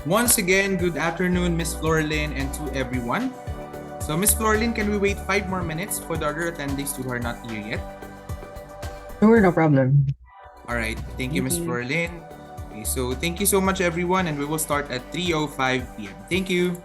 Once again, good afternoon, Miss Florlyn, and to everyone. So, Miss Florlyn, can we wait 5 more minutes for the other attendees who are not here yet? Sure, no problem. All right, thank you, Thank Miss you. Florlyn. Okay, so thank you so much, everyone, and we will start at 3:05 p.m. Thank you.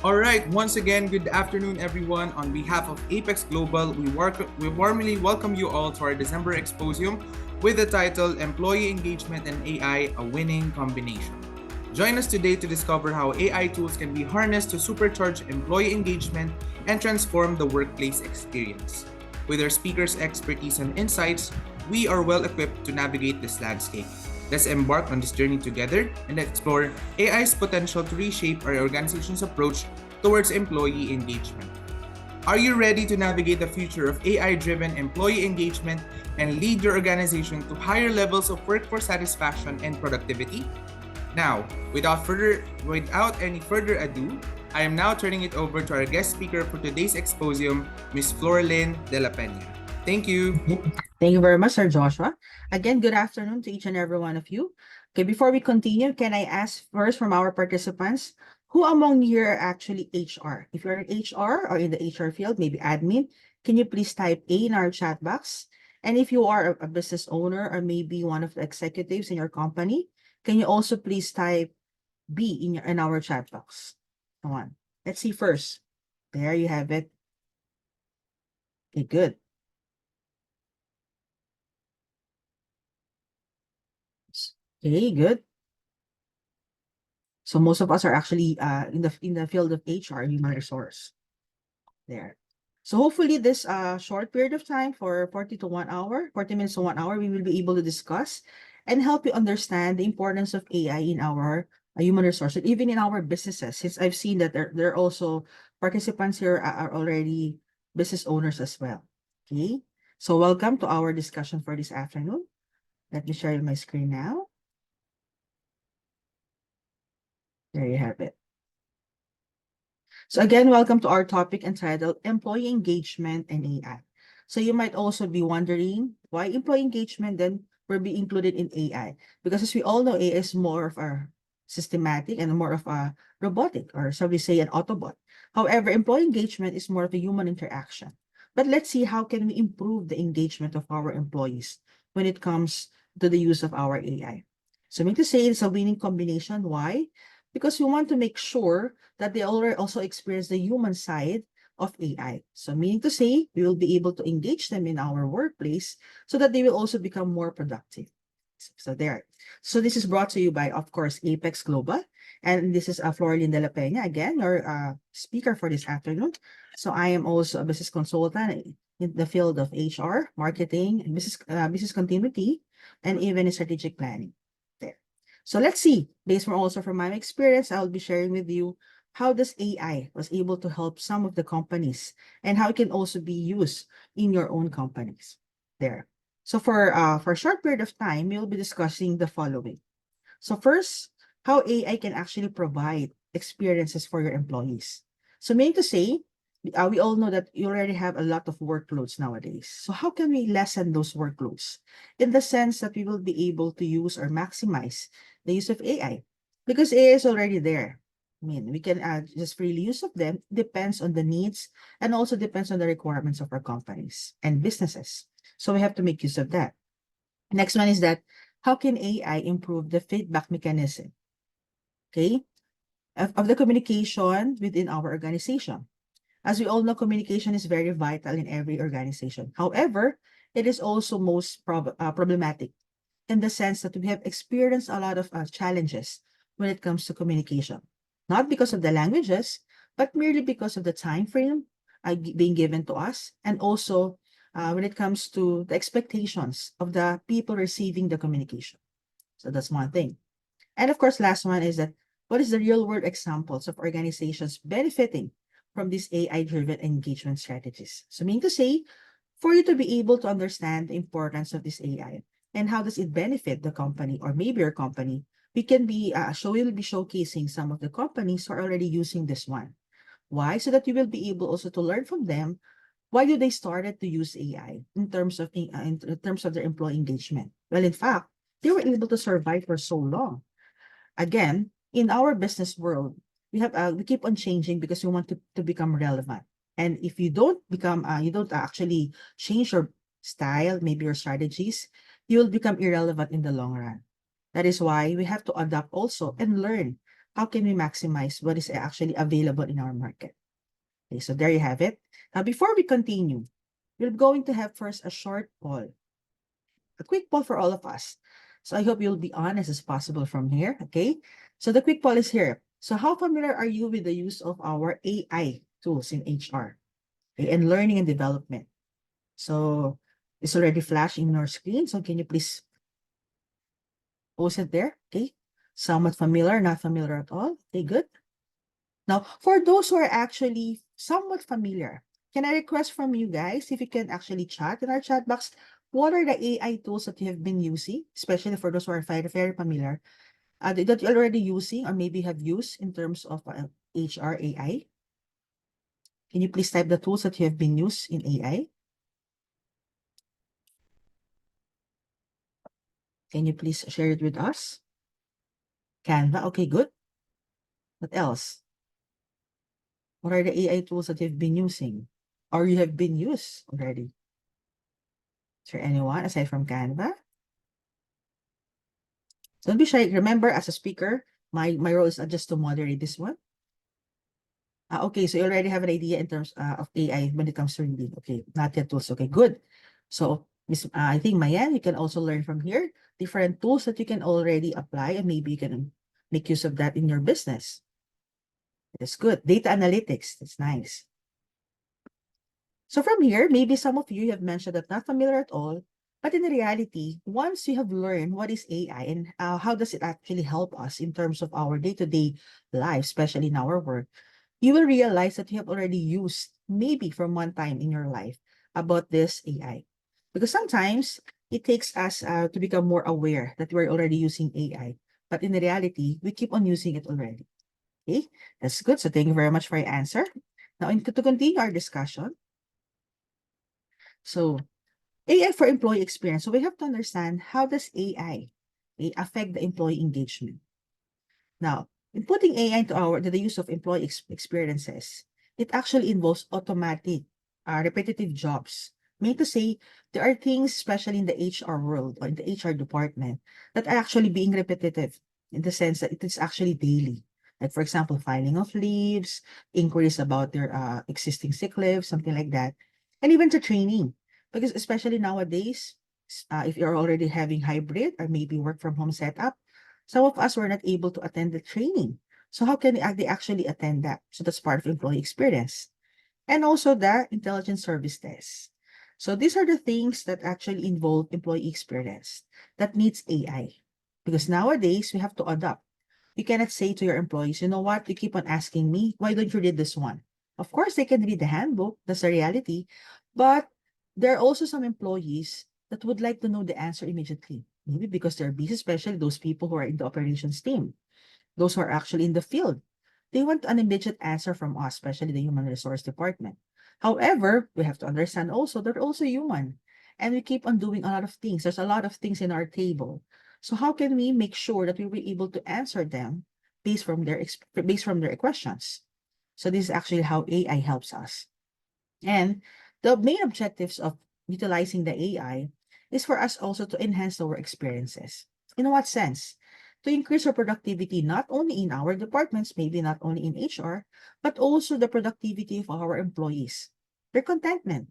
All right, once again, good afternoon, everyone. On behalf of Apex Global, we warmly welcome you all to our December Xposium with the title Employee Engagement and AI, a Winning Combination. Join us today to discover how AI tools can be harnessed to supercharge employee engagement and transform the workplace experience. With our speakers' expertise and insights, we are well equipped to navigate this landscape. Let's embark on this journey together and explore AI's potential to reshape our organization's approach towards employee engagement. Are you ready to navigate the future of AI-driven employee engagement and lead your organization to higher levels of workforce satisfaction and productivity? Now, without any further ado, I am now turning it over to our guest speaker for today's Xposium, Ms. Florlyn de la Peña. Thank you. Thank you very much, Sir Joshua. Again, good afternoon to each and every one of you. Okay, before we continue, can I ask first from our participants, who among you are actually HR? If you're in HR or in the HR field, maybe admin, can you please type A in our chat box? And if you are a business owner or maybe one of the executives in your company, can you also please type B in our chat box? Come on. Let's see first. There you have it. Okay, good. Okay, good. So most of us are actually in the field of HR, human resource. There. So hopefully this short period of time for 40 minutes to 1 hour, we will be able to discuss and help you understand the importance of AI in our human resource, and even in our businesses, since I've seen that there are also participants here are already business owners as well. Okay, so welcome to our discussion for this afternoon. Let me share my screen now. There you have it. So again, welcome to our topic entitled Employee Engagement and AI. So you might also be wondering why employee engagement then will be included in AI. Because as we all know, AI is more of a systematic and more of a robotic, or so we say an Autobot. However, employee engagement is more of a human interaction. But let's see how can we improve the engagement of our employees when it comes to the use of our AI. So I mean to say it's a winning combination. Why? Because we want to make sure that they already also experience the human side of AI. So meaning to say, we will be able to engage them in our workplace so that they will also become more productive. So there. So this is brought to you by, of course, Apex Global. And this is Florlyn de la Peña, again, your speaker for this afternoon. So I am also a business consultant in the field of HR, marketing, and business continuity, and even strategic planning. There. So let's see, based from my experience, I'll be sharing with you how this AI was able to help some of the companies and how it can also be used in your own companies. There. So for a short period of time, we'll be discussing the following. So first, how AI can actually provide experiences for your employees. So meaning to say, we all know that you already have a lot of workloads nowadays. So how can we lessen those workloads? In the sense that we will be able to use or maximize the use of AI. Because AI is already there. I mean, we can just freely use of them. Depends on the needs and also depends on the requirements of our companies and businesses. So we have to make use of that. Next one is that, how can AI improve the feedback mechanism? Okay, of the communication within our organization. As we all know, communication is very vital in every organization. However, it is also most problematic in the sense that we have experienced a lot of challenges when it comes to communication. Not because of the languages, but merely because of the time frame being given to us, and also when it comes to the expectations of the people receiving the communication. So that's one thing. And of course, last one is that, what is the real world examples of organizations benefiting from these AI-driven engagement strategies? So meaning to say, for you to be able to understand the importance of this AI and how does it benefit the company or maybe your company, we can be we'll be showcasing some of the companies who are already using this one. Why? So that you will be able also to learn from them. Why do they started to use AI in terms of their employee engagement? Well, in fact, they were able to survive for so long. Again, in our business world, we keep on changing because we want to become relevant. And if you don't you don't actually change your style, maybe your strategies, you will become irrelevant in the long run. That is why we have to adapt also and learn how can we maximize what is actually available in our market? Okay, so there you have it. Now, before we continue, we're going to have first a short poll, a quick poll for all of us. So I hope you'll be honest as possible from here, okay? So the quick poll is here. So how familiar are you with the use of our AI tools in HR, okay, and learning and development? So it's already flashing on our screen. So can you please post it there? Okay. Somewhat familiar, not familiar at all. Okay, good. Now, for those who are actually somewhat familiar, can I request from you guys if you can actually chat in our chat box? What are the AI tools that you have been using, especially for those who are very familiar, that you're already using or maybe have used in terms of HR AI? Can you please type the tools that you have been used in AI? Can you please share it with us? Canva, okay, good. What else? What are the AI tools that you've been using or you have been used already? Is there anyone aside from Canva? Don't be shy. Remember, as a speaker, my role is just to moderate this one. Okay, so you already have an idea in terms of AI when it comes to reading. Okay, not yet tools. Okay, good. So, Miss, I think Mayan, you can also learn from here different tools that you can already apply, and maybe you can make use of that in your business. That's good. Data analytics. That's nice. So from here, maybe some of you have mentioned that not familiar at all, but in reality, once you have learned what is AI and how does it actually help us in terms of our day-to-day life, especially in our work, you will realize that you have already used maybe from one time in your life about this AI. Because sometimes it takes us to become more aware that we're already using AI. But in reality, we keep on using it already. Okay, that's good. So thank you very much for your answer. Now, to continue our discussion, so AI for employee experience. So we have to understand how does AI affect the employee engagement. Now, in putting AI into the use of employee experiences, it actually involves automatic, repetitive jobs. Meaning to say, there are things, especially in the HR world or in the HR department, that are actually being repetitive in the sense that it is actually daily. Like, for example, filing of leaves, inquiries about their existing sick leave, something like that. And even to training. Because especially nowadays, if you're already having hybrid or maybe work from home setup, some of us were not able to attend the training. So how can they actually attend that? So that's part of employee experience. And also the intelligence service test. So these are the things that actually involve employee experience that needs AI. Because nowadays we have to adapt. You cannot say to your employees, you know what, you keep on asking me, why don't you read this one? Of course, they can read the handbook. That's the reality. But there are also some employees that would like to know the answer immediately. Maybe because they're busy, especially those people who are in the operations team, those who are actually in the field. They want an immediate answer from us, especially the human resource department. However, we have to understand also they're also human. And we keep on doing a lot of things. There's a lot of things in our table. So how can we make sure that we will be able to answer them based from their questions? So this is actually how AI helps us. And the main objectives of utilizing the AI is for us also to enhance our experiences. In what sense? To increase our productivity, not only in our departments, maybe not only in HR, but also the productivity of our employees. Their contentment.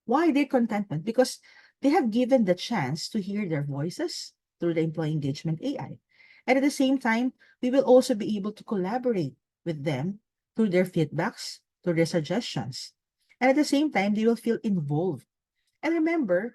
Why their contentment? Because they have given the chance to hear their voices through the employee engagement AI. And at the same time, we will also be able to collaborate with them through their feedbacks, through their suggestions. And at the same time, they will feel involved. And remember,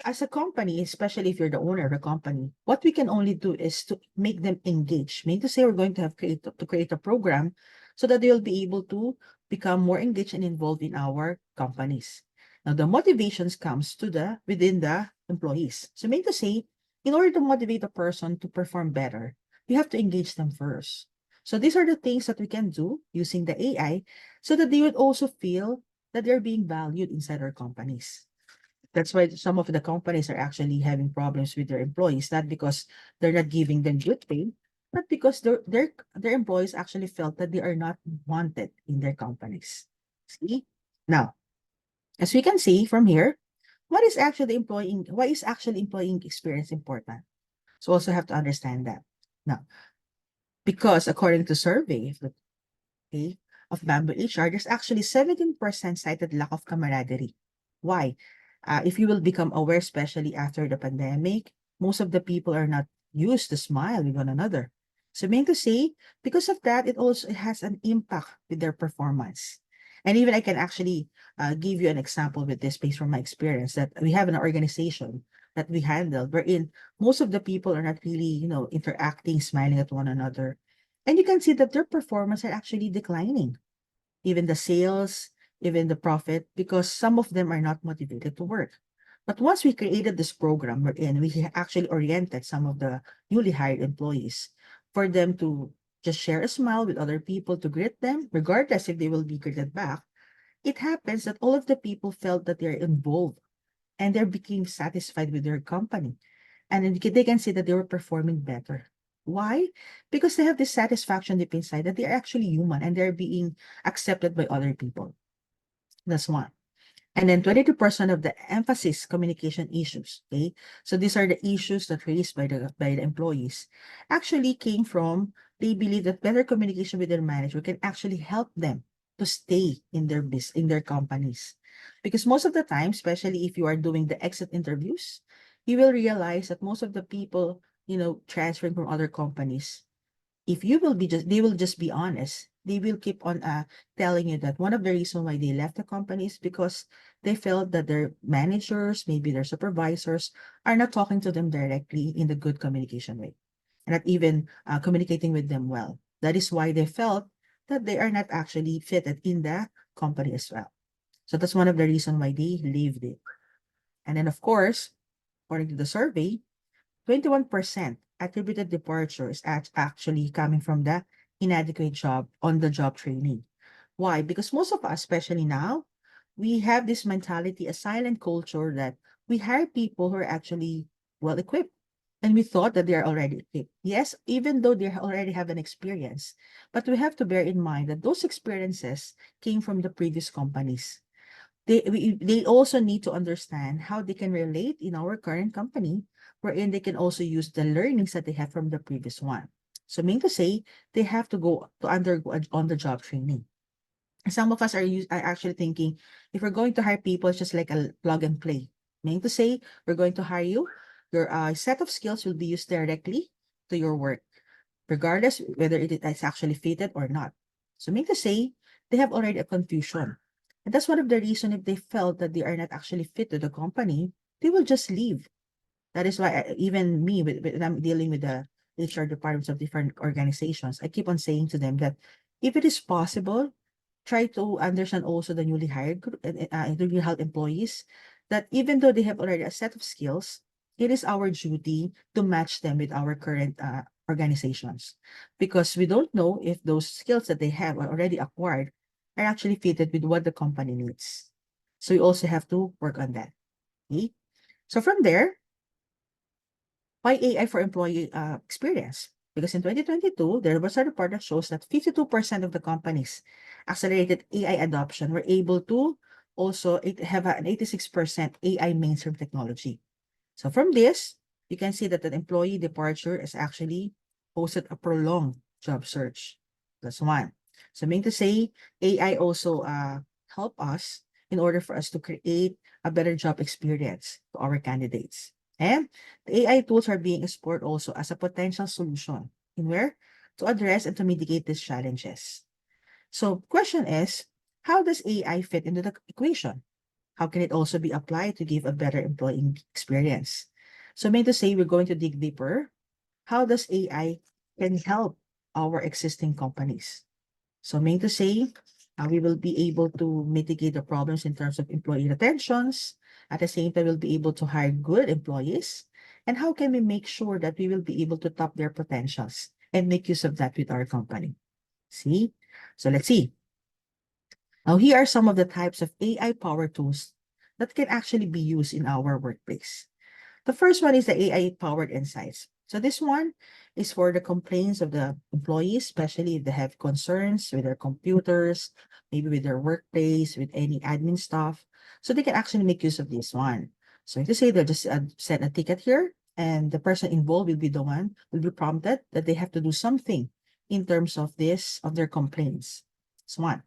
as a company, especially if you're the owner of a company, what we can only do is to make them engage. Meaning to say we're going to have to create a program so that they'll be able to become more engaged and involved in our companies. Now, the motivations comes to within the employees. So meaning to say, in order to motivate a person to perform better, you have to engage them first. So these are the things that we can do using the AI so that they would also feel that they're being valued inside our companies. That's why some of the companies are actually having problems with their employees, not because they're not giving them good pay, but because their employees actually felt that they are not wanted in their companies. See? Now, as we can see from here, why is actually employee experience important? So also have to understand that. Now, Because according to survey okay, of Bamboo HR, there's actually 17% cited lack of camaraderie. Why? If you will become aware, especially after the pandemic, most of the people are not used to smile with one another. So meaning to say, because of that, it also has an impact with their performance. And even I can actually give you an example with this based from my experience that we have an organization that we handle wherein most of the people are not really, interacting, smiling at one another. And you can see that their performance are actually declining, even the sales, even the profit, because some of them are not motivated to work. But once we created this program wherein we actually oriented some of the newly hired employees for them to just share a smile with other people to greet them, regardless if they will be greeted back, it happens that all of the people felt that they're involved and they became satisfied with their company. And then they can see that they were performing better. Why? Because they have this satisfaction deep inside that they are actually human and they're being accepted by other people. That's one. And then 22% of the emphasis communication issues. Okay. So these are the issues that raised by the employees actually came from they believe that better communication with their manager can actually help them to stay in their business, in their companies. Because most of the time, especially if you are doing the exit interviews, you will realize that most of the people, transferring from other companies, if you will be just they will just be honest, they will keep on telling you that one of the reasons why they left the company is because they felt that their managers, maybe their supervisors, are not talking to them directly in the good communication way and not even communicating with them well. That is why they felt that they are not actually fitted in the company as well. So that's one of the reasons why they leave it. And then of course, according to the survey, 21% attributed departure is actually coming from the inadequate job on the job training. Why? Because most of us, especially now, we have this mentality, a silent culture that we hire people who are actually well equipped. And we thought that they are already equipped. Yes, even though they already have an experience. But we have to bear in mind that those experiences came from the previous companies. They also need to understand how they can relate in our current company, wherein they can also use the learnings that they have from the previous one. So meaning to say, they have to go to undergo on the job training. Some of us are actually thinking if we're going to hire people, it's just like a plug and play. Meaning to say, we're going to hire you, your set of skills will be used directly to your work, regardless whether it is actually fitted or not. So meaning to say, they have already a confusion. And that's one of the reason if they felt that they are not actually fit to the company, they will just leave. That is why even me, when I'm dealing with the HR departments of different organizations, I keep on saying to them that if it is possible, try to understand also the newly hired newly hired employees that even though they have already a set of skills, it is our duty to match them with our current organizations because we don't know if those skills that they have are already acquired are actually fitted with what the company needs. So you also have to work on that. Okay? So from there, why AI for employee experience? Because in 2022, there was a report that shows that 52% of the companies accelerated AI adoption were able to also have an 86% AI mainstream technology. So from this, you can see that the employee departure is actually posted a prolonged job search. That's one. So meaning to say, AI also help us in order for us to create a better job experience to our candidates. And the AI tools are being explored also as a potential solution in where to address and to mitigate these challenges. So question is, how does AI fit into the equation? How can it also be applied to give a better employee experience? So mean to say we're going to dig deeper. How does AI can help our existing companies? So mean to say we will be able to mitigate the problems in terms of employee retentions. At the same time, we'll be able to hire good employees. And how can we make sure that we will be able to tap their potentials and make use of that with our company? See? So let's see. Now, here are some of the types of AI power tools that can actually be used in our workplace. The first one is the AI-powered insights. So this one is for the complaints of the employees, especially if they have concerns with their computers, maybe with their workplace, with any admin stuff. So they can actually make use of this one. So to say they'll just send a ticket here, and the person involved will be the one will be prompted that they have to do something in terms of their complaints. That's one.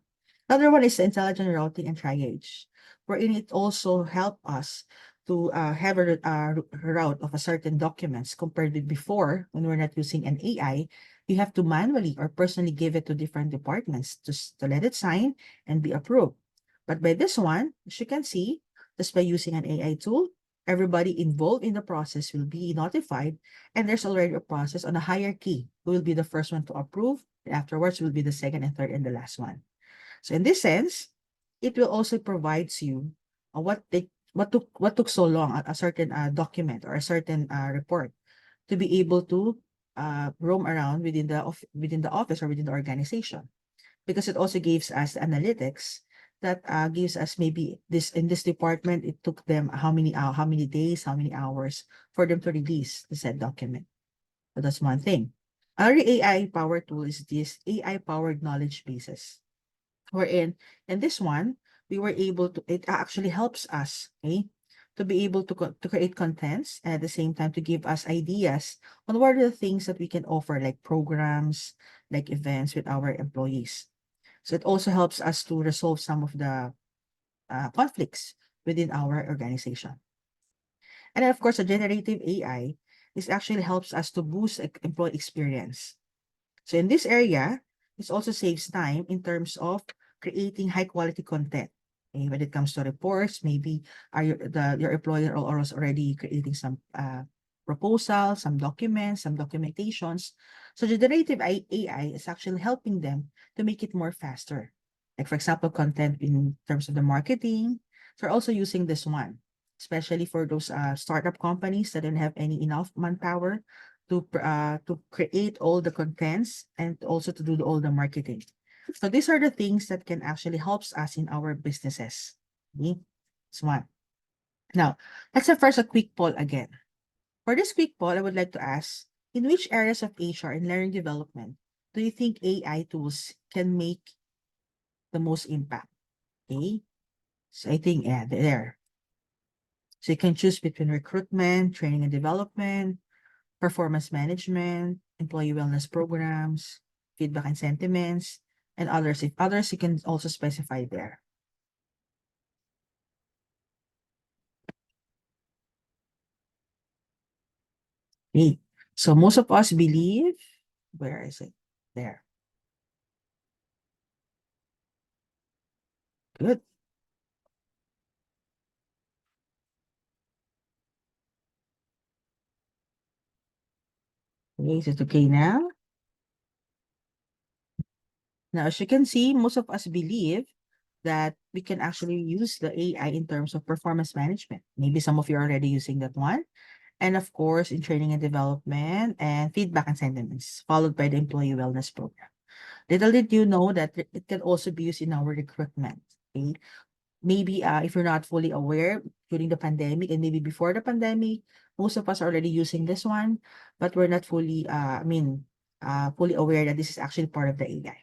Another one is intelligent routing and triage, wherein it also help us to have a route of a certain documents compared with before when we're not using an AI. You have to manually or personally give it to different departments to let it sign and be approved. But by this one, as you can see, just by using an AI tool, everybody involved in the process will be notified, and there's already a process on a hierarchy who will be the first one to approve, and afterwards will be the second and third and the last one. So in this sense, it will also provides you what took so long, a certain document or a certain report to be able to roam around within the office or within the organization, because it also gives us analytics that gives us maybe this in this department it took them how many days, how many hours for them to release the said document. So that's one thing. Our AI power tool is this AI powered knowledge bases, wherein in this one we were able to, it actually helps us, okay, to be able to create contents and at the same time to give us ideas on what are the things that we can offer, like programs, like events with our employees. So it also helps us to resolve some of the conflicts within our organization. And then, of course, a generative AI, this actually helps us to boost employee experience. So in this area, this also saves time in terms of creating high quality content. Okay, when it comes to reports, maybe your employer or is already creating some proposals, some documents, some documentations. So the generative AI is actually helping them to make it more faster. Like for example, content in terms of the marketing. So we're also using this one, especially for those startup companies that don't have any enough manpower to create all the contents and also to do all the marketing. So these are the things that can actually helps us in our businesses. Okay? That's one. Now, let's have first a quick poll again. For this quick poll, I would like to ask, in which areas of HR and learning development do you think AI tools can make the most impact? Okay? So I think, yeah, there. So you can choose between recruitment, training and development, performance management, employee wellness programs, feedback and sentiments, and others. If others, you can also specify there. Okay. So most of us believe, where is it? There. Good. Okay, is it okay now? Now, as you can see, most of us believe that we can actually use the AI in terms of performance management. Maybe some of you are already using that one. And of course, in training and development and feedback and sentiments, followed by the employee wellness program. Little did you know that it can also be used in our recruitment. Okay? Maybe if you're not fully aware during the pandemic and maybe before the pandemic, most of us are already using this one, but we're not fully, fully aware that this is actually part of the AI.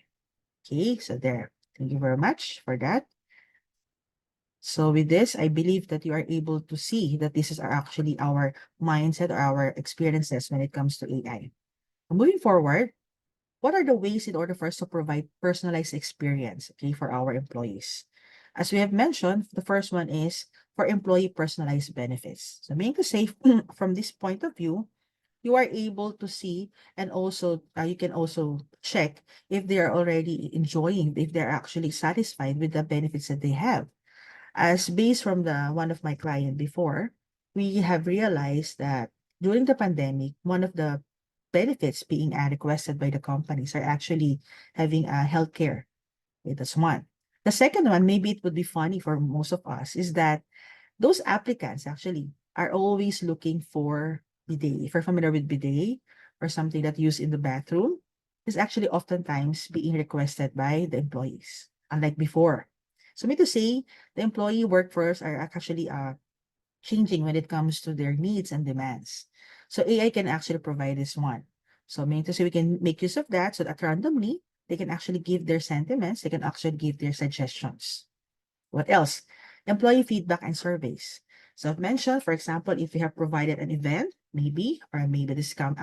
Okay, so there. Thank you very much for that. So with this, I believe that you are able to see that this is actually our mindset or our experiences when it comes to AI. Moving forward, what are the ways in order for us to provide personalized experience, okay, for our employees? As we have mentioned, the first one is for employee personalized benefits. So meaning to say, from this point of view, you are able to see and also you can also check if they are already enjoying, if they're actually satisfied with the benefits that they have. As based from the one of my client before, we have realized that during the pandemic, one of the benefits being requested by the companies are actually having a healthcare. Okay, that's one. The second one, maybe it would be funny for most of us, is that those applicants actually are always looking for bidet. If you're familiar with bidet or something that used in the bathroom, is actually oftentimes being requested by the employees, unlike before. So mean to say, the employee workforce are actually changing when it comes to their needs and demands. So AI can actually provide this one. So meaning to say we can make use of that so that randomly they can actually give their sentiments, they can actually give their suggestions. What else? Employee feedback and surveys. So I've mentioned, for example, if you have provided an event, maybe, or maybe discount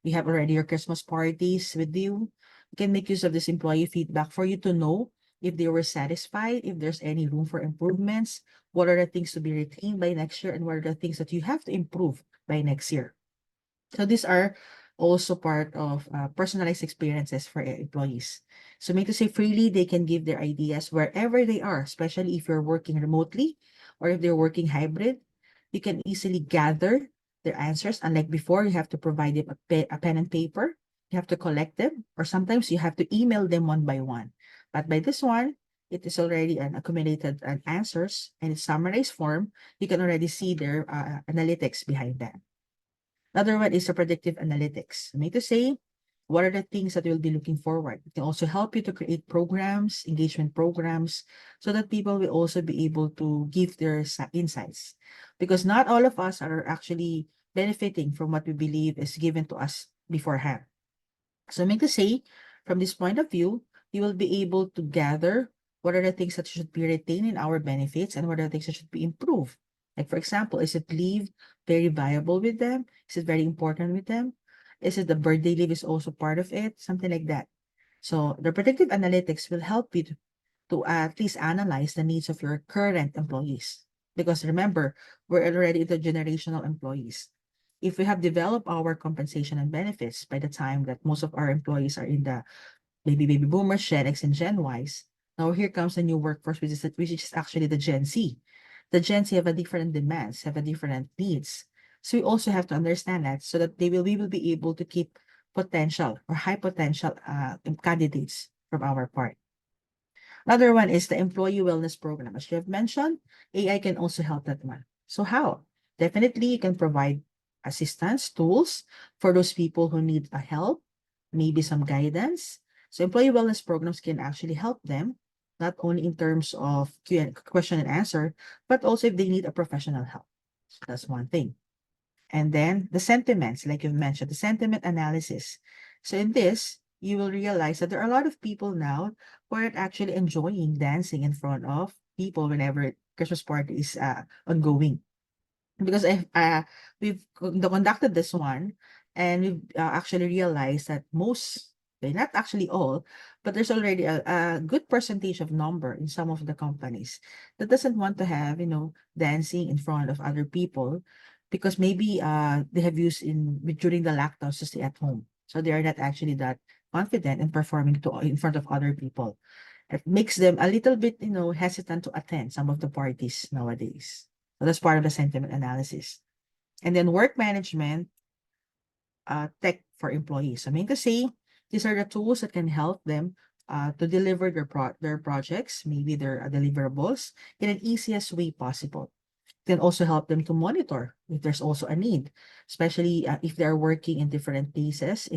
We have already your Christmas parties with you. You can make use of this employee feedback for you to know if they were satisfied, if there's any room for improvements, what are the things to be retained by next year, and what are the things that you have to improve by next year. So these are also part of personalized experiences for employees. So mean to say freely, they can give their ideas wherever they are, especially if you're working remotely or if they're working hybrid. You can easily gather their answers. Unlike before, you have to provide them a pen and paper. You have to collect them, or sometimes you have to email them one by one. But by this one, it is already an accumulated answers and it's summarized form. You can already see their analytics behind that. Another one is the predictive analytics. I mean to say, what are the things that you'll be looking forward? It can also help you to create programs, engagement programs, so that people will also be able to give their insights. Because not all of us are actually benefiting from what we believe is given to us beforehand. So I mean to say, from this point of view, you will be able to gather what are the things that should be retained in our benefits and what are the things that should be improved. Like for example, is it leave very viable with them? Is it very important with them? Is it the birthday leave is also part of it? Something like that. So the predictive analytics will help you to at least analyze the needs of your current employees. Because remember, we're already the generational employees. If we have developed our compensation and benefits by the time that most of our employees are in the baby boomers, Gen X, and Gen Ys, now here comes the new workforce, which is actually the Gen Z. The Gen Z have a different demands, have a different needs. So we also have to understand that so that we will be able to keep potential or high potential candidates from our part. Another one is the employee wellness program. As you have mentioned, AI can also help that one. So how? Definitely, you can provide assistance, tools for those people who need a help, maybe some guidance. So employee wellness programs can actually help them, not only in terms of question and answer, but also if they need a professional help. That's one thing. And then the sentiments, like you've mentioned, the sentiment analysis. So in this, you will realize that there are a lot of people now who are actually enjoying dancing in front of people whenever Christmas party is ongoing. Because we've conducted this one and we've actually realized that most, not actually all, but there's already a good percentage of number in some of the companies that doesn't want to have, dancing in front of other people because maybe they have used during the lockdown to stay at home. So they are not actually that confident in performing in front of other people. It makes them a little bit, hesitant to attend some of the parties nowadays. So that's part of the sentiment analysis. And then work management, tech for employees. I mean to say, these are the tools that can help them to deliver their projects, maybe their deliverables, in an easiest way possible. It can also help them to monitor if there's also a need, especially if they're working in different places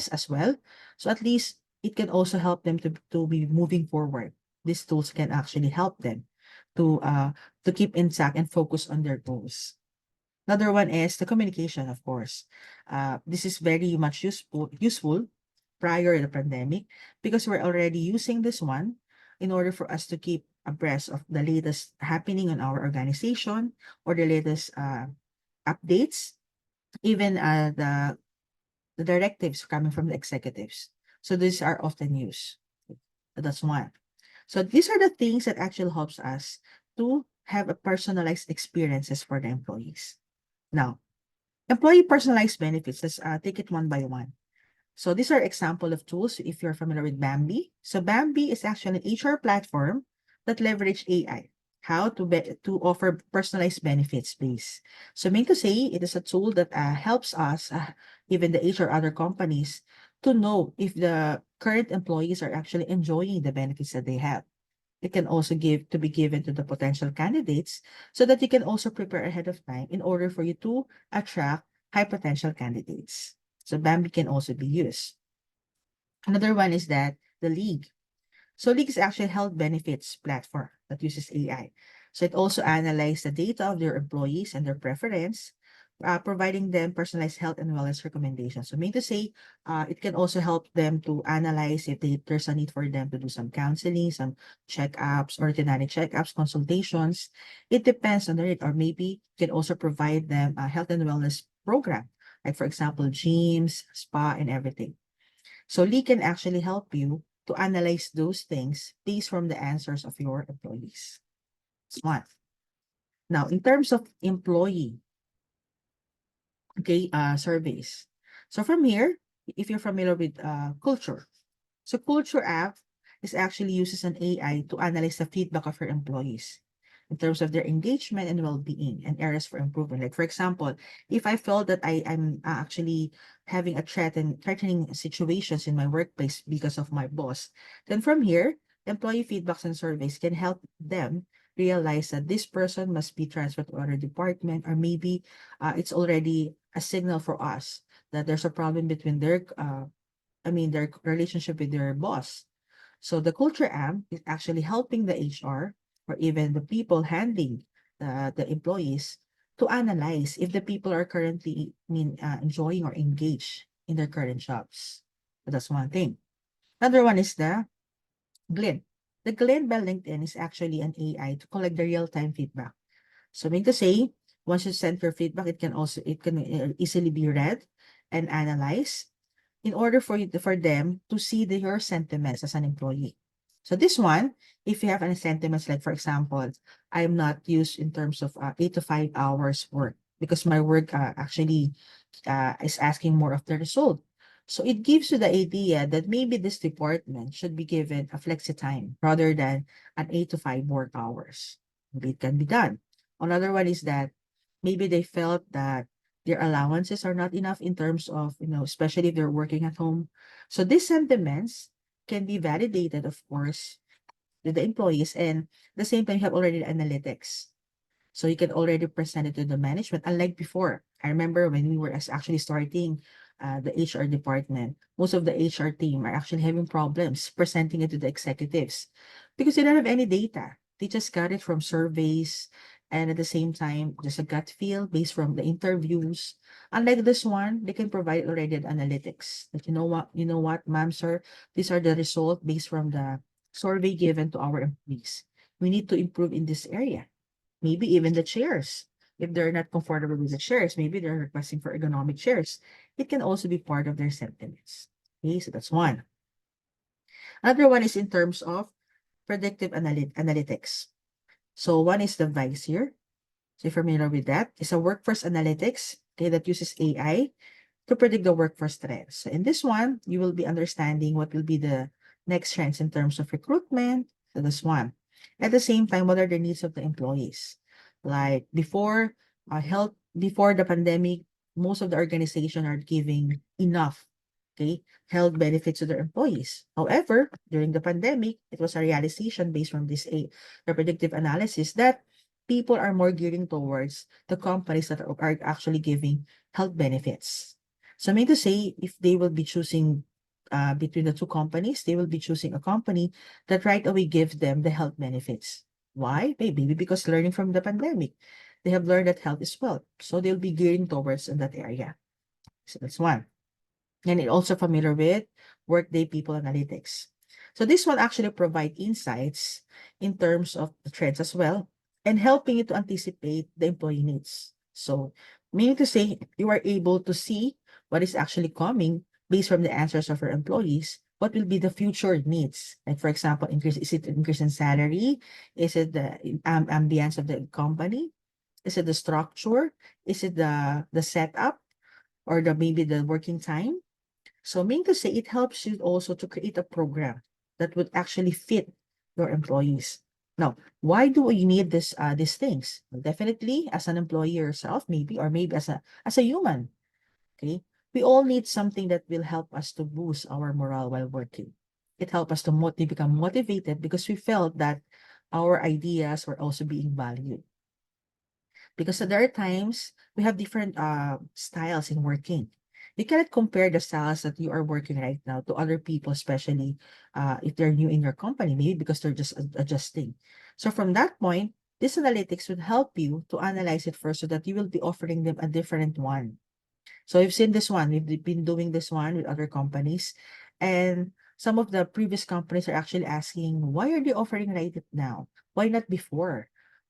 as well. So at least it can also help them to be moving forward. These tools can actually help them to keep intact and focus on their goals. Another one is the communication, of course. This is very much useful prior to the pandemic because we're already using this one in order for us to keep abreast of the latest happening in our organization or the latest updates, even the directives coming from the executives. So these are often used. That's one. So these are the things that actually helps us to have a personalized experiences for the employees. Now, employee personalized benefits, let's take it one by one. So these are example of tools if you're familiar with Bambi. So Bambi is actually an HR platform that leverage AI. How to offer personalized benefits base. So mean to say, it is a tool that helps us, even the HR other companies, to know if the current employees are actually enjoying the benefits that they have. It can also be given to the potential candidates so that you can also prepare ahead of time in order for you to attract high potential candidates. So Bambi can also be used. Another one is that the League. So League is actually a health benefits platform that uses AI. So it also analyzes the data of their employees and their preference, providing them personalized health and wellness recommendations. So mean to say, it can also help them to analyze if there's a need for them to do some counseling, some checkups, ordinary checkups, consultations. It depends on the need, or maybe can also provide them a health and wellness program like for example, gyms, spa, and everything. So Lee can actually help you to analyze those things based from the answers of your employees. That's one. Now, in terms of employee, okay, surveys. So from here, if you're familiar with culture, so culture app is actually uses an AI to analyze the feedback of your employees in terms of their engagement and well-being and areas for improvement. Like for example, if I felt that I'm actually having a threatening situations in my workplace because of my boss, then from here, employee feedbacks and surveys can help them realize that this person must be transferred to other department, or maybe it's already a signal for us that there's a problem between their relationship with their boss. So the culture amp is actually helping the HR or even the people handling the employees to analyze if the people are currently enjoying or engaged in their current jobs. So that's one thing. Another one is the Glint. The Glint by LinkedIn is actually an AI to collect the real-time feedback. So mean to say, once you send your feedback, it can easily be read and analyzed in order for them to see your sentiments as an employee. So this one, if you have any sentiments, like for example, I'm not used in terms of 8 to 5 hours work because my work actually is asking more of the result. So it gives you the idea that maybe this department should be given a flexi time rather than an 8 to 5 work hours. Maybe it can be done. Another one is that maybe they felt that their allowances are not enough in terms of, especially if they're working at home. So these sentiments can be validated, of course, to the employees, and at the same time, you have already the analytics. So you can already present it to the management. Unlike before, I remember when we were actually starting the HR department, most of the HR team are actually having problems presenting it to the executives because they don't have any data. They just got it from surveys, and at the same time, just a gut feel based from the interviews. Unlike this one, they can provide already the analytics. That you know what, ma'am, sir, these are the results based from the survey given to our employees. We need to improve in this area. Maybe even the chairs. If they're not comfortable with the chairs, maybe they're requesting for ergonomic chairs. It can also be part of their sentiments. Okay, so that's one. Another one is in terms of predictive analytics. So one is the Visor. So if you're familiar with that, it's a workforce analytics, okay, that uses AI to predict the workforce trends. So in this one, you will be understanding what will be the next trends in terms of recruitment. So that's one. At the same time, what are the needs of the employees? Like before the pandemic, most of the organization are giving enough, okay, health benefits to their employees. However, during the pandemic, it was a realization based on the predictive analysis that people are more gearing towards the companies that are actually giving health benefits. So I mean to say, if they will be choosing between the two companies, they will be choosing a company that right away gives them the health benefits. Why? Maybe because learning from the pandemic, they have learned that health is wealth. So they'll be gearing towards in that area. So that's one. And it also familiar with Workday People Analytics. So this one actually provide insights in terms of the trends as well and helping you to anticipate the employee needs. So meaning to say you are able to see what is actually coming based from the answers of your employees, what will be the future needs. Like for example, is it increase in salary? Is it the ambience of the company? Is it the structure? Is it the setup or maybe the working time? So meaning to say, it helps you also to create a program that would actually fit your employees. Now, why do we need these things? Well, definitely, as an employee yourself, maybe, or maybe as a human, okay, we all need something that will help us to boost our morale while working. It helps us to become motivated because we felt that our ideas were also being valued. Because there are times we have different styles in working. You cannot compare the styles that you are working right now to other people, especially if they're new in your company, maybe because they're just adjusting. So from that point, this analytics would help you to analyze it first so that you will be offering them a different one. So we've seen this one. We've been doing this one with other companies. And some of the previous companies are actually asking, why are they offering right now? Why not before?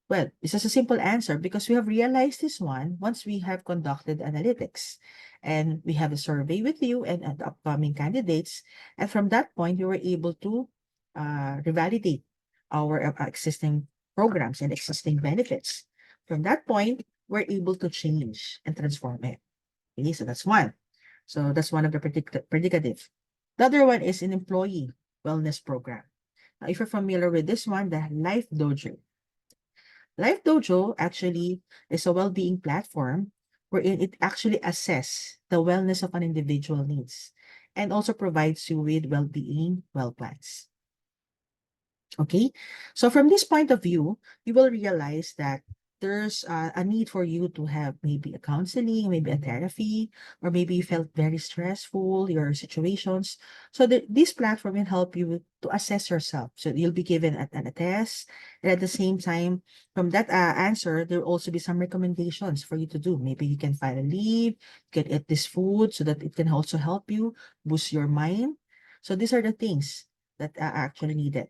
Well, this is a simple answer because we have realized this one once we have conducted analytics and we have a survey with you and the upcoming candidates. And from that point, we were able to revalidate our existing programs and existing benefits. From that point, we're able to change and transform it. Okay, so that's one. So that's one of the predicative. The other one is an employee wellness program. Now, if you're familiar with this one, the Life Dojo. Life Dojo actually is a well-being platform wherein it actually assess the wellness of an individual needs and also provides you with well-being well plans. Okay, so from this point of view, you will realize that there's a need for you to have maybe a counseling, maybe a therapy, or maybe you felt very stressful, your situations. So this platform will help you to assess yourself. So you'll be given a test, and at the same time, from that answer, there will also be some recommendations for you to do. Maybe you can file a leave, you can eat this food so that it can also help you boost your mind. So these are the things that are actually needed.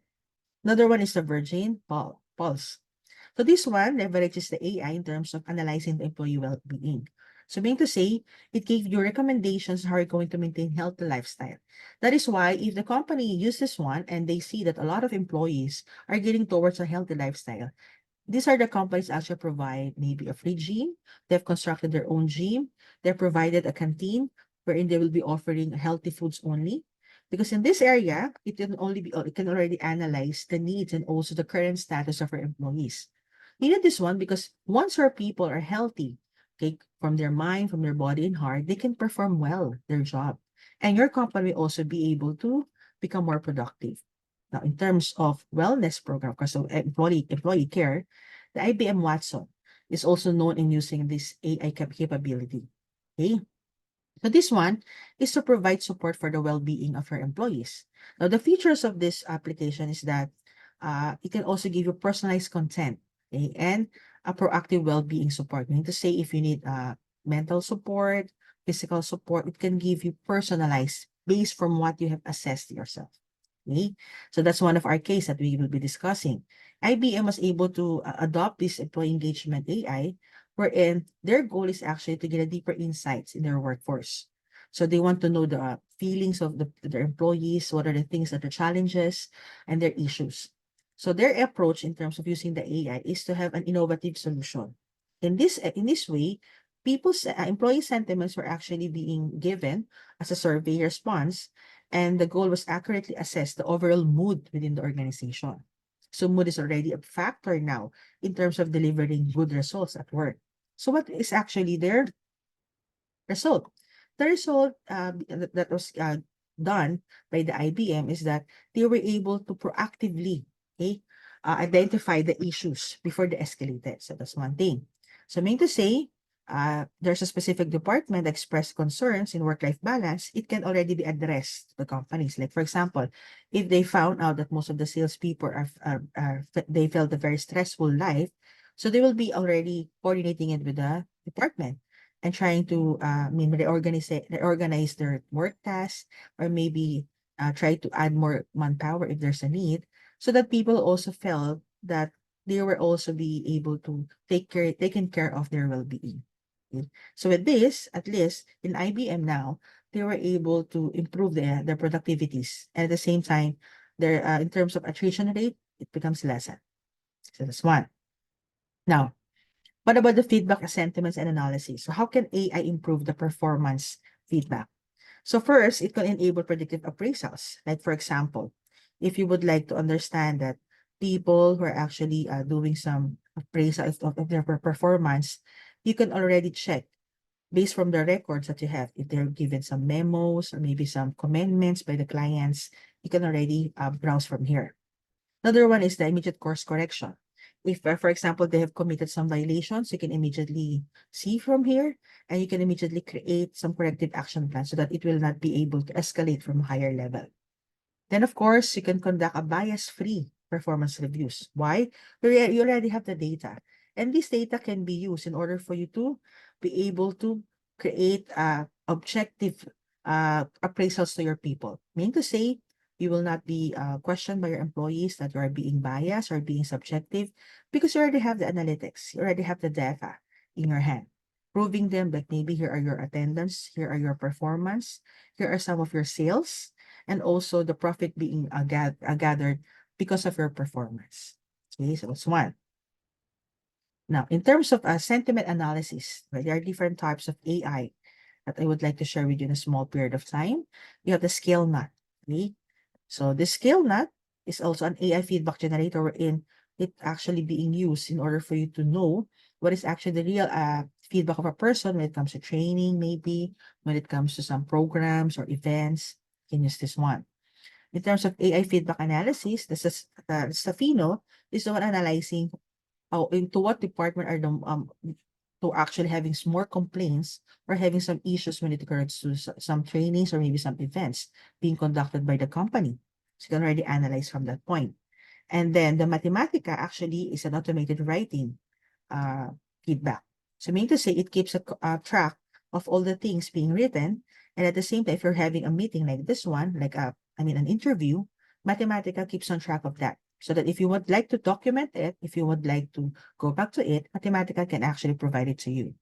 Another one is the Virgin Pulse. So this one leverages the AI in terms of analyzing the employee well-being. So meaning to say, it gave you recommendations how you're going to maintain healthy lifestyle. That is why if the company uses one and they see that a lot of employees are getting towards a healthy lifestyle, these are the companies actually provide maybe a free gym. They've constructed their own gym. They're provided a canteen wherein they will be offering healthy foods only. Because in this area, it can already analyze the needs and also the current status of our employees. We need this one because once our people are healthy, okay, from their mind, from their body and heart, they can perform well their job. And your company will also be able to become more productive. Now, in terms of wellness program, because of employee care, the IBM Watson is also known in using this AI capability. Okay. So this one is to provide support for the well-being of your employees. Now, the features of this application is that it can also give you personalized content, okay, and a proactive well-being support. Meaning to say, if you need mental support, physical support, it can give you personalized based from what you have assessed yourself. Okay, so that's one of our case that we will be discussing. IBM was able to adopt this employee engagement AI wherein their goal is actually to get a deeper insights in their workforce. So they want to know the feelings of their employees, what are the things that are challenges and their issues. So their approach in terms of using the AI is to have an innovative solution. In this way, people's employee sentiments were actually being given as a survey response, and the goal was accurately assess the overall mood within the organization. So mood is already a factor now in terms of delivering good results at work. So what is actually their result? The result that was done by the IBM is that they were able to proactively, okay, identify the issues before they escalated. So that's one thing. So meaning to say, there's a specific department that expressed concerns in work-life balance, it can already be addressed to the companies. Like for example, if they found out that most of the salespeople they felt a very stressful life, so they will be already coordinating it with the department and trying to reorganize their work tasks, or maybe try to add more manpower if there's a need, so that people also felt that they were also be able to taken care of their well-being. Okay. So with this, at least in IBM now, they were able to improve their productivities. And at the same time, their in terms of attrition rate, it becomes lesser. So that's one. Now, what about the feedback, sentiments, and analysis? So how can AI improve the performance feedback? So first, it can enable predictive appraisals. Like for example, if you would like to understand that people who are actually doing some appraisal of their performance, you can already check based from the records that you have. If they're given some memos or maybe some comments by the clients, you can already browse from here. Another one is the immediate course correction. If, for example, they have committed some violations, you can immediately see from here, and you can immediately create some corrective action plan so that it will not be able to escalate from a higher level. Then, of course, you can conduct a bias-free performance reviews. Why? You already have the data. And this data can be used in order for you to be able to create objective appraisals to your people. Meaning to say, You will not be questioned by your employees that you are being biased or being subjective because you already have the analytics. You already have the data in your hand, proving them that maybe here are your attendance, here are your performance, here are some of your sales, and also the profit being gathered because of your performance. Okay, so that's one. Now, in terms of sentiment analysis, right, there are different types of AI that I would like to share with you in a small period of time. You have the scale nut. Okay? So the scale nut is also an AI feedback generator wherein it actually being used in order for you to know what is actually the real feedback of a person when it comes to training, maybe when it comes to some programs or events. You can use this one. In terms of AI feedback analysis, the Stafino is the one analyzing into what department are the to actually having more complaints or having some issues when it occurs to some trainings or maybe some events being conducted by the company. So you can already analyze from that point. And then the Mathematica actually is an automated writing uh, feedback. So meaning to say it keeps a track of all the things being written. And at the same time, if you're having a meeting like this one, like an interview, Mathematica keeps on track of that. So that if you would like to document it, if you would like to go back to it, Mathematica can actually provide it to you.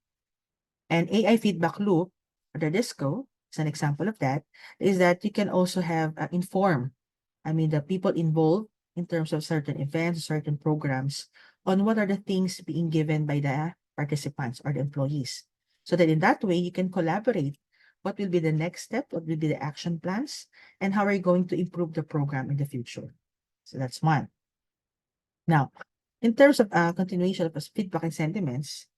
And AI feedback loop, or the DISCO, is an example of that, is that you can also have the people involved in terms of certain events, certain programs, on what are the things being given by the participants or the employees. So that in that way, you can collaborate. What will be the next step? What will be the action plans? And how are you going to improve the program in the future? So that's one. Now, in terms of continuation of feedback and sentiments,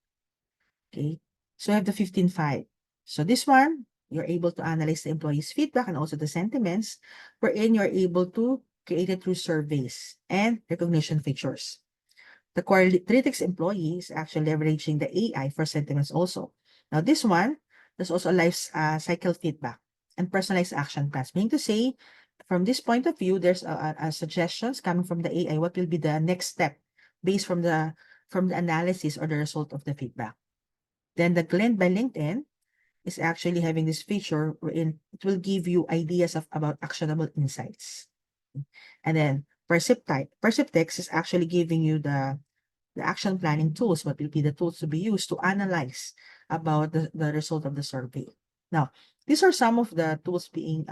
okay, so I have the 15-5. So this one, you're able to analyze the employees' feedback and also the sentiments, wherein you're able to create it through surveys and recognition features. The Qualtrics employee is actually leveraging the AI for sentiments also. Now this one, there's also life cycle feedback and personalized action plans. Meaning to say, from this point of view, there's suggestions coming from the AI. What will be the next step based from the analysis or the result of the feedback? Then the Glint by LinkedIn is actually having this feature wherein it will give you ideas about actionable insights. And then Perceptex is actually giving you the action planning tools, what will be the tools to be used to analyze about the result of the survey. Now, these are some of the tools being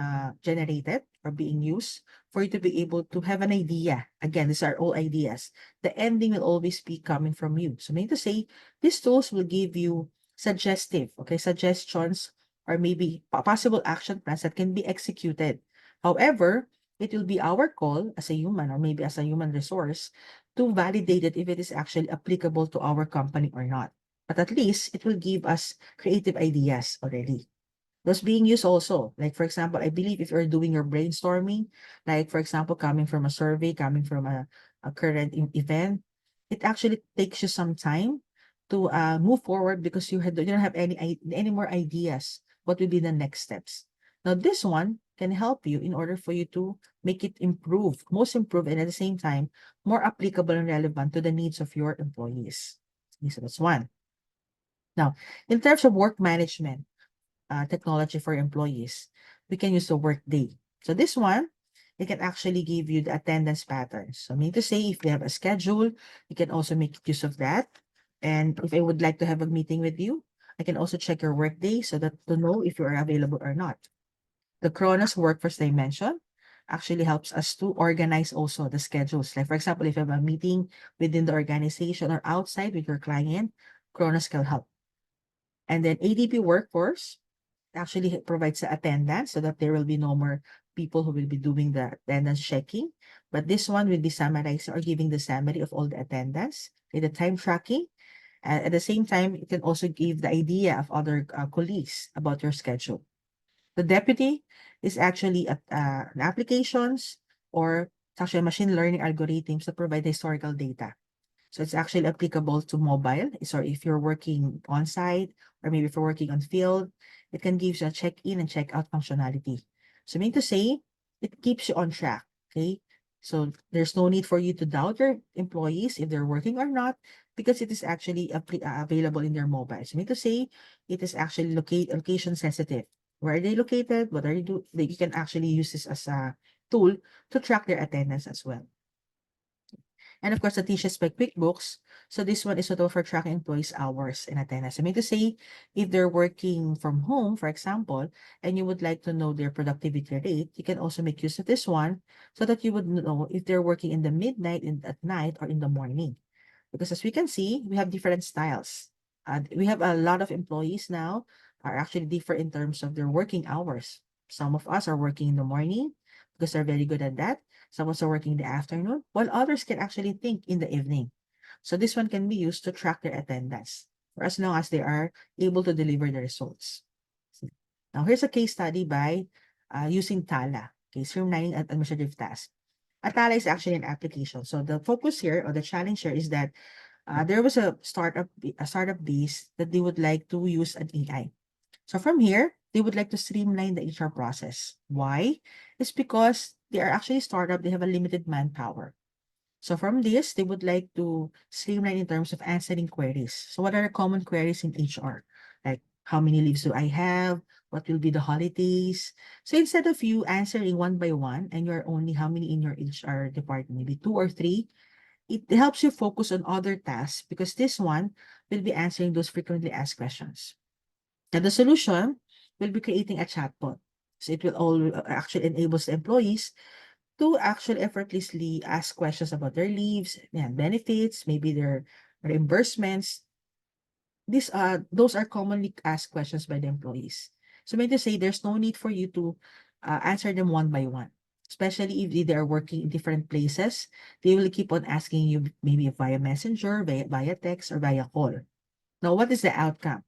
generated or being used for you to be able to have an idea. Again, these are all ideas. The ending will always be coming from you. So meaning to say, these tools will give you suggestions or maybe possible action plans that can be executed. However, it will be our call as a human or maybe as a human resource to validate it if it is actually applicable to our company or not. But at least it will give us creative ideas already. Those being used also, like for example, I believe if you're doing your brainstorming, like for example, coming from a survey, coming from a current event, it actually takes you some time to move forward because you don't have any more ideas. What will be the next steps? Now, this one can help you in order for you to make it improve, most improve, and at the same time, more applicable and relevant to the needs of your employees. Okay, so that's one. Now, in terms of work management, technology for employees, we can use the workday. So this one, it can actually give you the attendance patterns. So I mean to say, if you have a schedule, you can also make use of that. And if I would like to have a meeting with you, I can also check your workday so that to know if you are available or not. The Kronos workforce dimension actually helps us to organize also the schedules. Like for example, if you have a meeting within the organization or outside with your client, Kronos can help. And then ADP workforce actually provides the attendance so that there will be no more people who will be doing the attendance checking. But this one will be summarizing or giving the summary of all the attendance, okay, the time tracking. At the same time, it can also give the idea of other colleagues about your schedule. The deputy is actually an applications or it's actually machine learning algorithms that provide historical data. So it's actually applicable to mobile. So if you're working on site or maybe if you're working on field, it can give you a check-in and check-out functionality. So meaning to say, it keeps you on track. Okay. So there's no need for you to doubt your employees if they're working or not, because it is actually available in their mobile. So meaning to say, it is actually location sensitive. Where are they located? What are you do? You can actually use this as tool to track their attendance as well. And of course, the T-shirts by QuickBooks. So this one is suitable for tracking employees' hours and attendance. I mean to say, if they're working from home, for example, and you would like to know their productivity rate, you can also make use of this one so that you would know if they're working in the midnight, at night, or in the morning. Because as we can see, we have different styles. We have a lot of employees now are actually different in terms of their working hours. Some of us are working in the morning because they're very good at that. Some of us are working in the afternoon, while others can actually think in the evening. So this one can be used to track their attendance for as long as they are able to deliver the results. Now, here's a case study by using Tala, okay, streamlining administrative tasks. Atala is actually an application. So the focus here or the challenge here is that there was a startup base that they would like to use an AI. So from here, they would like to streamline the HR process. Why? It's because they are actually startup. They have a limited manpower. So from this, they would like to streamline in terms of answering queries. So what are the common queries in HR? Like how many leaves do I have? What will be the holidays? So instead of you answering one by one and you're only how many in your HR department, maybe two or three, it helps you focus on other tasks because this one will be answering those frequently asked questions. Now the solution will be creating a chatbot. So it will all actually enables the employees to actually effortlessly ask questions about their leaves and benefits, maybe their reimbursements. Those are commonly asked questions by the employees. So mean to say there's no need for you to answer them one by one. Especially if they are working in different places, they will keep on asking you maybe via messenger, via text, or via call. Now, what is the outcome?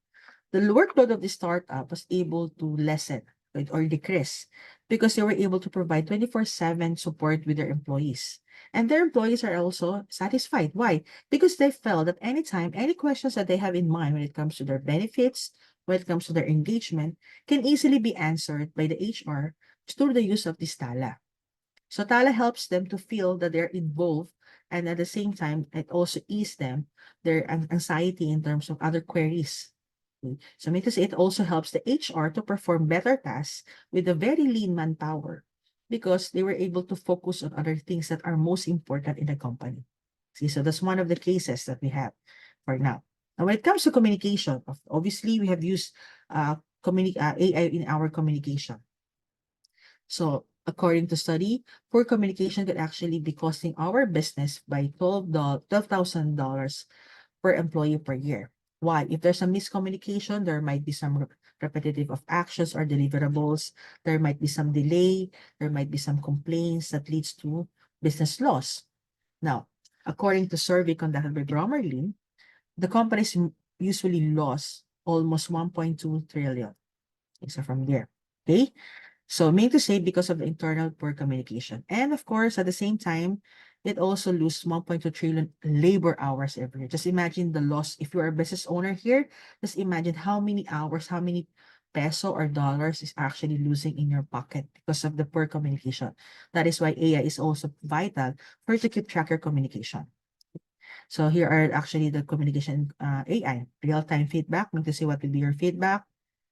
The workload of the startup was able to lessen, right, or decrease because they were able to provide 24/7 support with their employees. And their employees are also satisfied. Why? Because they felt that anytime, any questions that they have in mind when it comes to their benefits, when it comes to their engagement, can easily be answered by the HR through the use of this Tala. So Tala helps them to feel that they're involved, and at the same time, it also ease them their anxiety in terms of other queries. Okay. So because it also helps the HR to perform better tasks with a very lean manpower because they were able to focus on other things that are most important in the company. See, so that's one of the cases that we have for now. Now, when it comes to communication, obviously we have used AI in our communication. So according to study, poor communication could actually be costing our business by $12,000 per employee per year. Why? If there's a miscommunication, there might be some repetitive of actions or deliverables. There might be some delay. There might be some complaints that leads to business loss. Now, according to survey conducted by Bromerlin, the companies usually lost almost 1.2 trillion. So from there, okay? So mean to say because of the internal poor communication. And of course, at the same time, it also loses 1.2 trillion labor hours every year. Just imagine the loss. If you're a business owner here, just imagine how many hours, how many peso or dollars is actually losing in your pocket because of the poor communication. That is why AI is also vital for you to keep track your communication. So here are actually the communication AI, real-time feedback, mean to say what will be your feedback,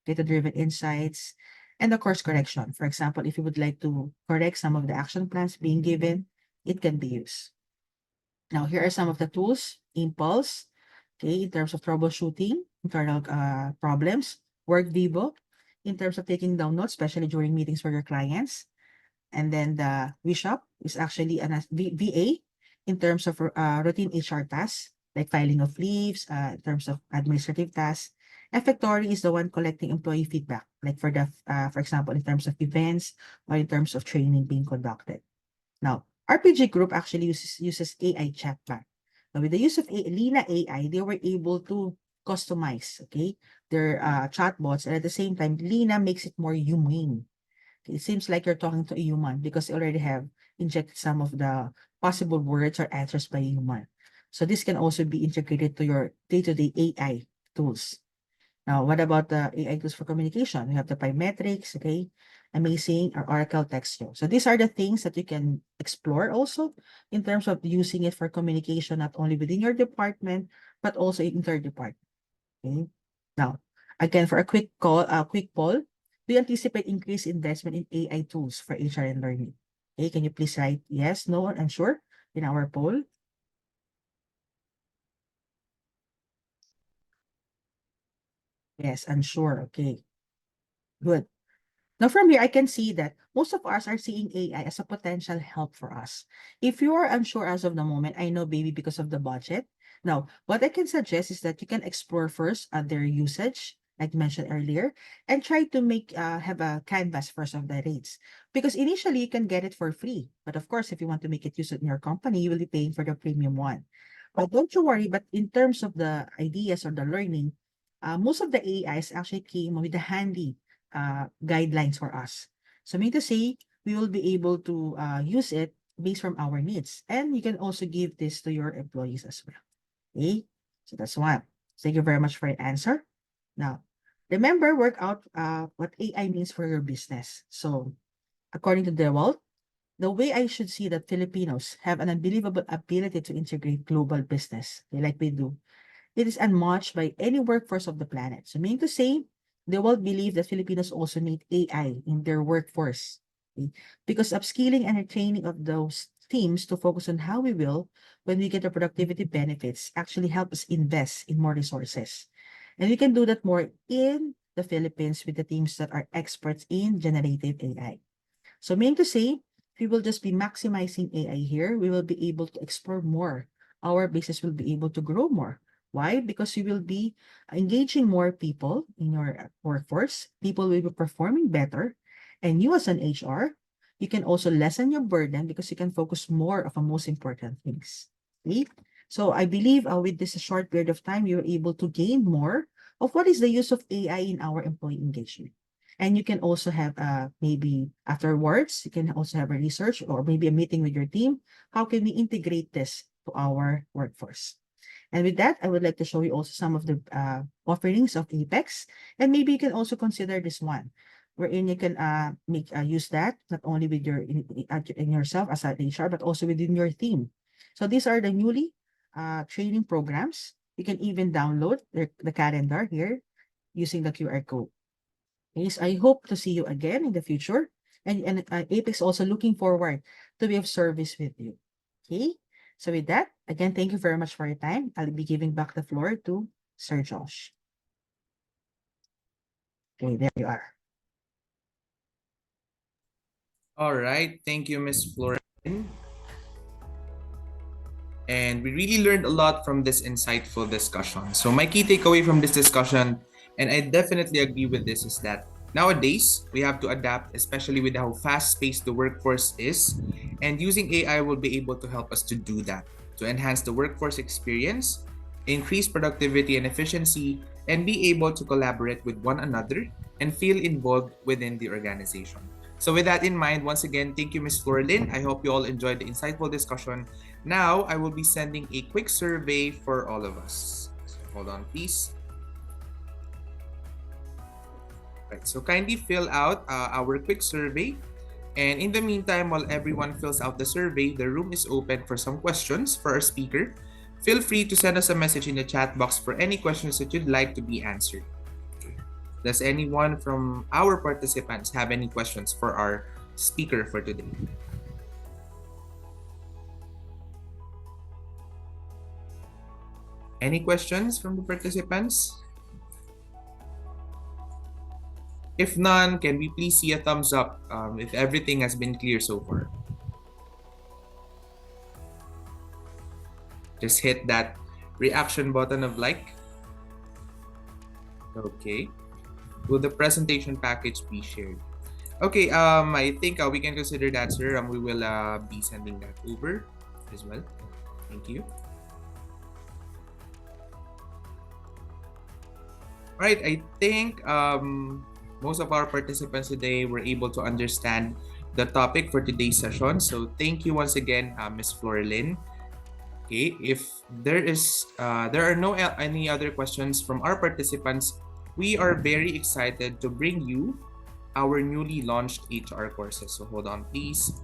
data-driven insights, and the course correction. For example, if you would like to correct some of the action plans being given, it can be used. Now, here are some of the tools, Impulse, okay, in terms of troubleshooting, internal problems, WorkVivo, in terms of taking down notes, especially during meetings for your clients. And then the WeShop is actually an VA in terms of routine HR tasks, like filing of leaves, in terms of administrative tasks. Effectory is the one collecting employee feedback, like for example, in terms of events or in terms of training being conducted. Now, RPG Group actually uses AI chatbot. Now, with the use of Lina AI, they were able to customize, okay, their chatbots, and at the same time, Lina makes it more humane. It seems like you're talking to a human because you already have injected some of the possible words or answers by a human. So this can also be integrated to your day-to-day AI tools. Now, what about the AI tools for communication? We have the Pymetrics, okay, Amazing, or Oracle Textio. So these are the things that you can explore also in terms of using it for communication, not only within your department, but also inter-department. Okay. Now, again, for a quick poll, do you anticipate increased investment in AI tools for HR and learning? Okay, can you please write yes, no, or unsure in our poll? Yes, unsure. Okay, good. Now, from here, I can see that most of us are seeing AI as a potential help for us. If you are unsure as of the moment, I know maybe because of the budget. Now, what I can suggest is that you can explore first their usage, like mentioned earlier, and try to make have a canvas first of the rates. Because initially you can get it for free. But of course, if you want to make it use it in your company, you will be paying for the premium one. But don't you worry, but in terms of the ideas or the learning, most of the AIs actually came with the handy guidelines for us. So mean to say, we will be able to use it based from our needs. And you can also give this to your employees as well. Okay, so that's one. Thank you very much for your answer. Now, remember, work out what AI means for your business. So according to DeWalt, the way I should see that Filipinos have an unbelievable ability to integrate global business, okay, like we do, it is unmatched by any workforce of the planet. So meaning to say, they will believe that Filipinos also need AI in their workforce. Okay? Because upskilling and training of those teams to focus on how we will, when we get the productivity benefits, actually help us invest in more resources. And we can do that more in the Philippines with the teams that are experts in generative AI. So meaning to say, we will just be maximizing AI here. We will be able to explore more. Our business will be able to grow more. Why? Because you will be engaging more people in your workforce. People will be performing better. And you as an HR, you can also lessen your burden because you can focus more of the most important things. Okay? So I believe with this short period of time, you're able to gain more of what is the use of AI in our employee engagement. And you can also have maybe afterwards, you can also have a research or maybe a meeting with your team. How can we integrate this to our workforce? And with that, I would like to show you also some of the offerings of Apex. And maybe you can also consider this one, wherein you can make use that not only with your in yourself as an HR, but also within your team. So these are the newly training programs. You can even download the calendar here using the QR code. Yes, I hope to see you again in the future. And Apex also looking forward to be of service with you. Okay. So with that, again, thank you very much for your time. I'll be giving back the floor to Sir Josh. Okay, there you are. All right. Thank you, Miss Florin. And we really learned a lot from this insightful discussion. So, my key takeaway from this discussion, and I definitely agree with this, is that nowadays we have to adapt, especially with how fast paced the workforce is. And using AI will be able to help us to do that, to enhance the workforce experience, increase productivity and efficiency, and be able to collaborate with one another and feel involved within the organization. So, with that in mind, once again, thank you, Ms. Florlin. I hope you all enjoyed the insightful discussion. Now, I will be sending a quick survey for all of us. So, hold on, please. Right, so kindly fill out our quick survey. And in the meantime, while everyone fills out the survey, the room is open for some questions for our speaker. Feel free to send us a message in the chat box for any questions that you'd like to be answered. Does anyone from our participants have any questions for our speaker for today? Any questions from the participants? If none, can we please see a thumbs up if everything has been clear so far? Just hit that reaction button of like. Okay. Will the presentation package be shared? Okay, I think we can consider that, sir. We will be sending that over as well. Thank you. All right, I think most of our participants today were able to understand the topic for today's session. So thank you once again, Ms. Florlin. Okay, if there are no any other questions from our participants, we are very excited to bring you our newly launched HR courses. So hold on, please.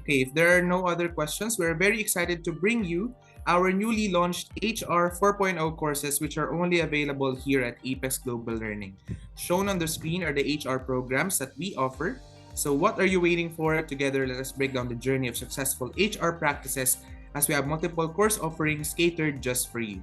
Okay, if there are no other questions, we're very excited to bring you our newly launched HR 4.0 courses, which are only available here at Apex Global Learning. Shown on the screen are the HR programs that we offer. So what are you waiting for? Together, let us break down the journey of successful HR practices as we have multiple course offerings catered just for you.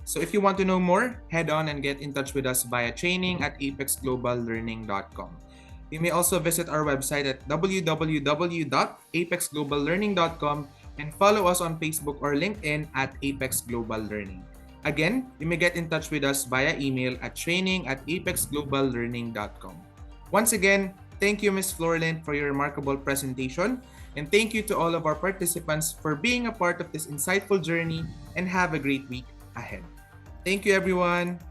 So if you want to know more, head on and get in touch with us via training at apexgloballearning.com. You may also visit our website at www.apexgloballearning.com and follow us on Facebook or LinkedIn at Apex Global Learning. Again, you may get in touch with us via email at training@apexgloballearning.com. Once again, thank you, Ms. Florlin, for your remarkable presentation. And thank you to all of our participants for being a part of this insightful journey, and have a great week ahead. Thank you, everyone.